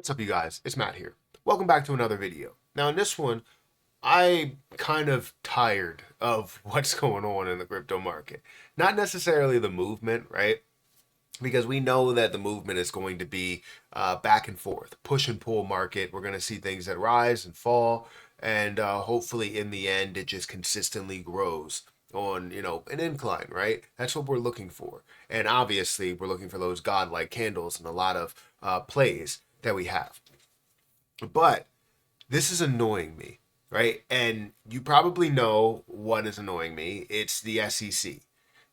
What's up, you guys? It's Matt here. Welcome back to another video. Now, in this one, I kind of tired of what's going on in the crypto market. Not necessarily the movement, right? Because we know that the movement is going to be back and forth, push and pull market. We're going to see things that rise and fall, and hopefully, in the end, it just consistently grows on an incline, right? That's what we're looking for, and obviously, we're looking for those godlike candles and a lot of plays that we have. But this is annoying me, right? And you probably know what is annoying me. It's the SEC.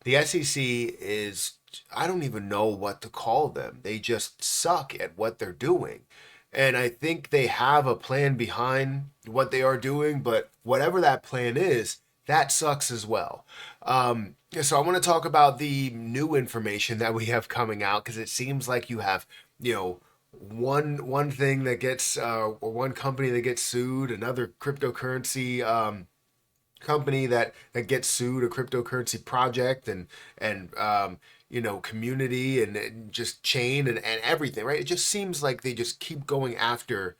The SEC is, I don't even know what to call them. They just suck at what they're doing. And I think they have a plan behind what they are doing, but whatever that plan is, that sucks as well. So I want to talk about the new information that we have coming out because it seems like you have, you know, one thing that gets or one company that gets sued, another cryptocurrency company that gets sued, a cryptocurrency project, and community and just chain and everything, right? It just seems like they just keep going after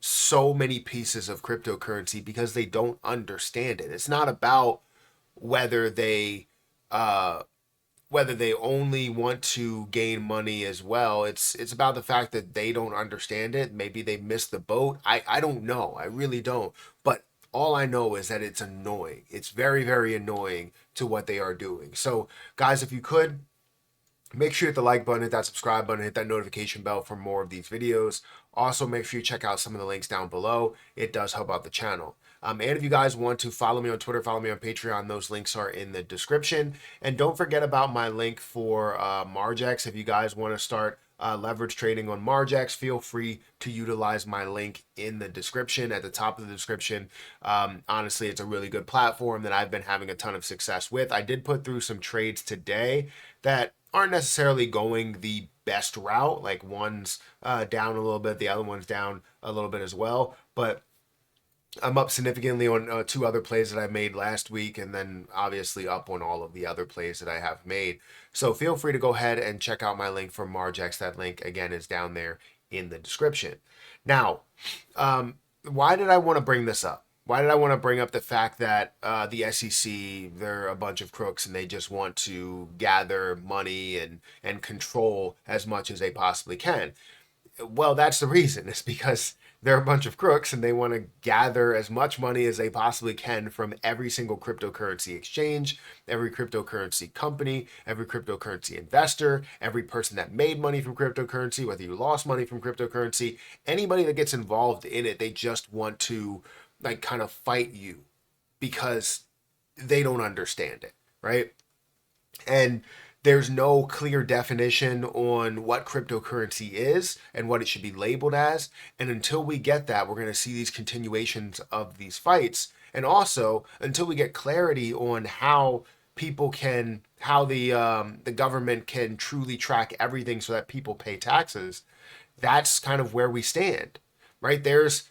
so many pieces of cryptocurrency because they don't understand it. It's not about whether they uh whether they only want to gain money as well. It's about the fact that they don't understand it. Maybe they missed the boat. I don't know. I really don't. But all I know is that it's annoying. It's very, very annoying to what they are doing. So, guys, if you could make sure you hit the like button, hit that subscribe button, hit that notification bell for more of these videos. Also, make sure you check out some of the links down below. It does help out the channel. And if you guys want to follow me on Twitter, follow me on Patreon, those links are in the description. And don't forget about my link for Margex. If you guys want to start leverage trading on Margex, feel free to utilize my link in the description, at the top of the description. Honestly, it's a really good platform that I've been having a ton of success with. I did put through some trades today that aren't necessarily going the best route. Like one's down a little bit, the other one's down a little bit as well. But I'm up significantly on two other plays that I made last week, and then obviously up on all of the other plays that I have made. So feel free to go ahead and check out my link for Margex. That link, again, is down there in the description. Now, why did I want to bring this up? Why did I want to bring up the fact that the SEC, they're a bunch of crooks and they just want to gather money and control as much as they possibly can? Well, that's the reason. It's because they're a bunch of crooks and they want to gather as much money as they possibly can from every single cryptocurrency exchange, every cryptocurrency company, every cryptocurrency investor, every person that made money from cryptocurrency, whether you lost money from cryptocurrency, anybody that gets involved in it, they just want to like kind of fight you because they don't understand it, right? And there's no clear definition on what cryptocurrency is and what it should be labeled as. And until we get that, we're going to see these continuations of these fights. And also, until we get clarity on how the government can truly track everything so that people pay taxes, that's kind of where we stand, right? There's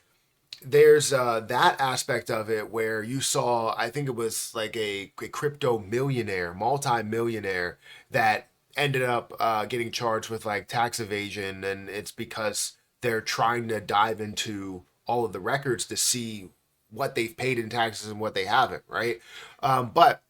that aspect of it where you saw, I think it was like a crypto millionaire, multi-millionaire that ended up getting charged with like tax evasion, and it's because they're trying to dive into all of the records to see what they've paid in taxes and what they haven't, right? But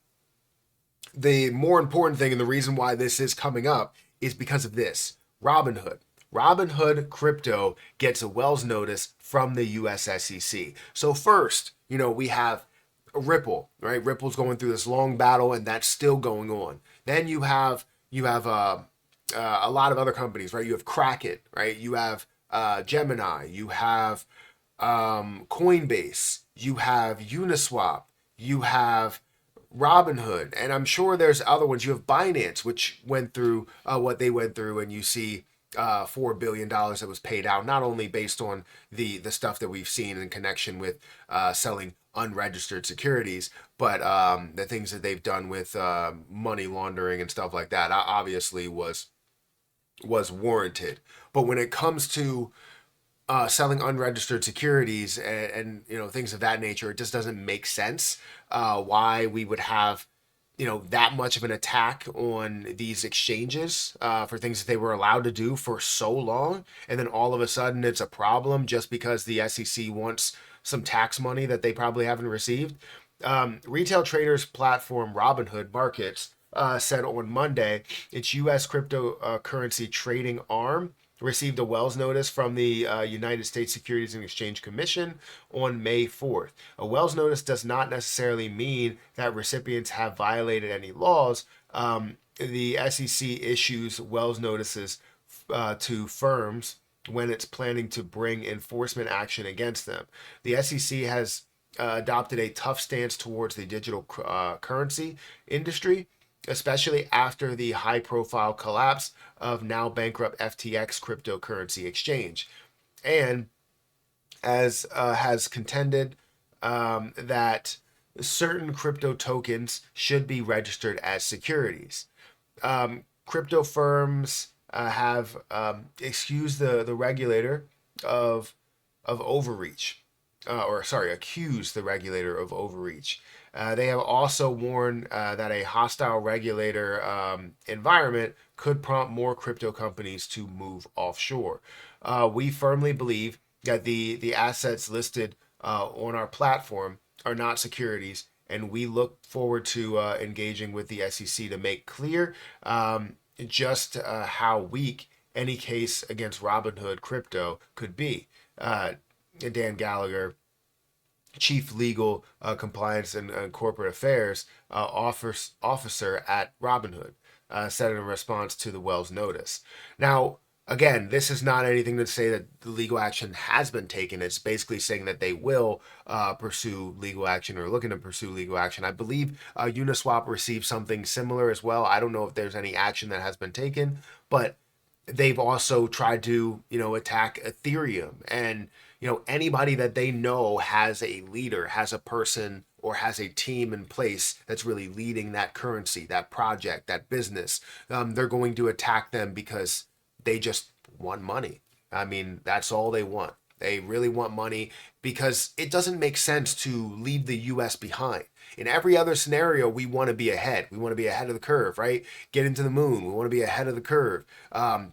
the more important thing and the reason why this is coming up is because of this. Robinhood. Robinhood Crypto gets a Wells notice from the US SEC. So first, we have Ripple, right? Ripple's going through this long battle and that's still going on. Then you have a lot of other companies, right? You have Kraken, right? You have Gemini, you have Coinbase, you have Uniswap, you have Robinhood, and I'm sure there's other ones. You have Binance, which went through what they went through, and you see $4 billion that was paid out, not only based on the stuff that we've seen in connection with selling unregistered securities, but the things that they've done with money laundering and stuff like that. Obviously, was warranted. But when it comes to selling unregistered securities and things of that nature, it just doesn't make sense why we would have that much of an attack on these exchanges for things that they were allowed to do for so long, and then all of a sudden it's a problem just because the SEC wants some tax money that they probably haven't received. Retail traders platform Robinhood Markets said on Monday its U.S. cryptocurrency trading arm received a Wells notice from the United States Securities and Exchange Commission on May 4th. A Wells notice does not necessarily mean that recipients have violated any laws. The SEC issues Wells notices to firms when it's planning to bring enforcement action against them. The SEC has adopted a tough stance towards the digital currency industry, especially after the high profile collapse of now bankrupt FTX cryptocurrency exchange. And as has contended that certain crypto tokens should be registered as securities. Crypto firms have excused the regulator of overreach, accused the regulator of overreach. They have also warned that a hostile regulator environment could prompt more crypto companies to move offshore. We firmly believe that the assets listed on our platform are not securities, and we look forward to engaging with the SEC to make clear just how weak any case against Robinhood Crypto could be. Dan Gallagher, Chief Legal Compliance and Corporate Affairs Officer at Robinhood, said in response to the Wells notice. Now, again, this is not anything to say that the legal action has been taken. It's basically saying that they will pursue legal action or looking to pursue legal action. I believe Uniswap received something similar as well. I don't know if there's any action that has been taken, but they've also tried to, attack Ethereum, and anybody that they know has a leader, has a person, or has a team in place that's really leading that currency, that project, that business. They're going to attack them because they just want money. I mean, that's all they want. They really want money because it doesn't make sense to leave the US behind. In every other scenario, we want to be ahead. We want to be ahead of the curve, right? Get into the moon. We want to be ahead of the curve.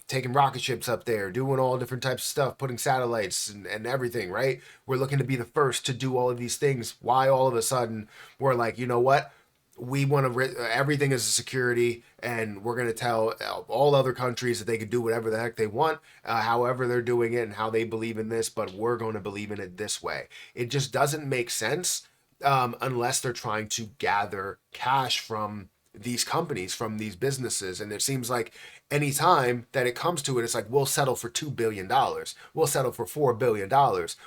Taking rocket ships up there, doing all different types of stuff, putting satellites and everything, right? We're looking to be the first to do all of these things. Why all of a sudden we're like, you know what? We want to everything is a security, and we're going to tell all other countries that they can do whatever the heck they want, however they're doing it and how they believe in this, but we're going to believe in it this way. It just doesn't make sense unless they're trying to gather cash from these companies, from these businesses. And it seems like anytime that it comes to it, it's like, we'll settle for $2 billion. We'll settle for $4 billion.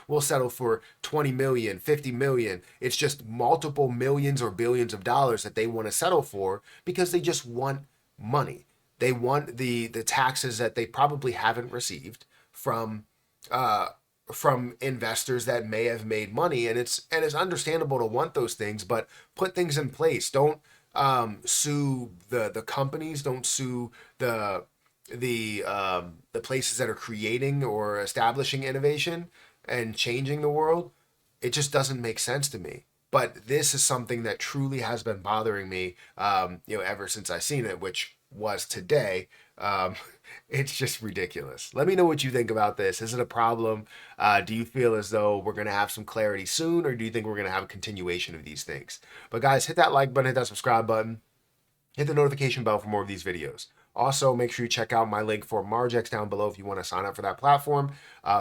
We'll settle for 20 million, 50 million. It's just multiple millions or billions of dollars that they want to settle for because they just want money. They want the taxes that they probably haven't received from investors that may have made money, and it's understandable to want those things, but put things in place. Don't sue the companies. Don't sue the places that are creating or establishing innovation and changing the world. It just doesn't make sense to me. But this is something that truly has been bothering me, ever since I seen it, which was today. It's just ridiculous. Let me know what you think about this. Is it a problem? Do you feel as though we're going to have some clarity soon, or do you think we're going to have a continuation of these things? But guys, hit that like button, hit that subscribe button, hit the notification bell for more of these videos. Also, make sure you check out my link for Margex down below if you want to sign up for that platform.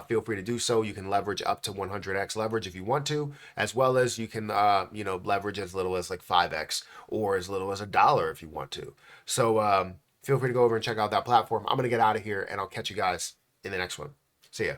Feel free to do so. You can leverage up to 100x leverage if you want to, as well as you can, leverage as little as like 5x or as little as $1 if you want to. So feel free to go over and check out that platform. I'm going to get out of here, and I'll catch you guys in the next one. See ya.